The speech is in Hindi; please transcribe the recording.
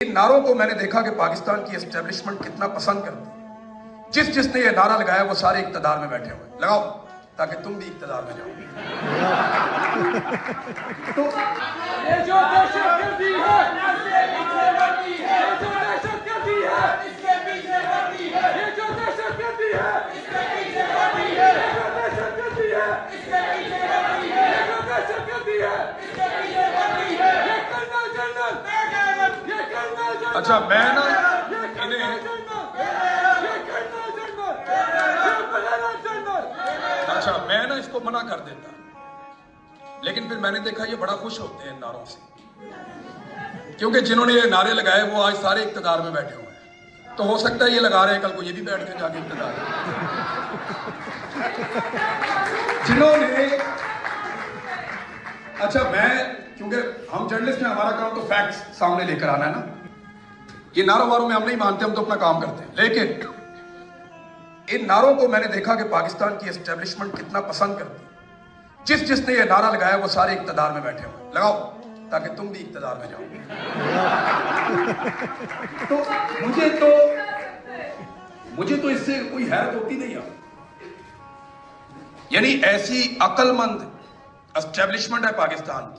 इन नारों को मैंने देखा कि पाकिस्तान की एस्टेब्लिशमेंट कितना पसंद करती है। जिसने ये नारा लगाया वो सारे इक्तदार में बैठे हुए। लगाओ ताकि तुम भी इक्तदार में जाओ। तो ये जो दहशतगर्दी है, ये जो दहशतगर्दी है, इसके पीछे वर्दी है। ये जो दहशतगर्दी है, इसके पीछे वर्दी है। ये जो दहशतगर्दी है, इसके पीछे वर्दी है। ये जो दहशतगर्दी है, इसके पीछे वर्दी है। ये कर्नल जनरल, ये कर्नल जनरल। अच्छा मैं ना ये कर्नल इन्हें जनरल, ये कर्नल जनरल, ये बलेरा जनरल। अच्छा मैं ना इसको मना कर देता, लेकिन फिर मैंने देखा ये बड़ा खुश होते हैं इन नारों से, क्योंकि जिन्होंने ये नारे लगाए वो आज सारे इक्तदार में बैठे हुए हैं। तो हो सकता है ये लगा रहे हैं, कल को ये भी बैठ के जाके इक्तदार जिन्होंने। अच्छा मैं, क्योंकि हम जर्नलिस्ट हैं, हमारा काम तो फैक्ट्स सामने लेकर आना है ना। ये नारों वारों में हम नहीं मानते, हम तो अपना काम करते हैं। लेकिन इन नारों को मैंने देखा कि पाकिस्तान की एस्टेब्लिशमेंट कितना पसंद करती है। जिसने ये नारा लगाया वो सारे इक्तदार में बैठे हुए। लगाओ ताकि तुम भी इक्तदार में जाओ। तो मुझे तो इससे कोई हैरत होती नहीं है। यानी ऐसी अक्लमंद एस्टेब्लिशमेंट है पाकिस्तान की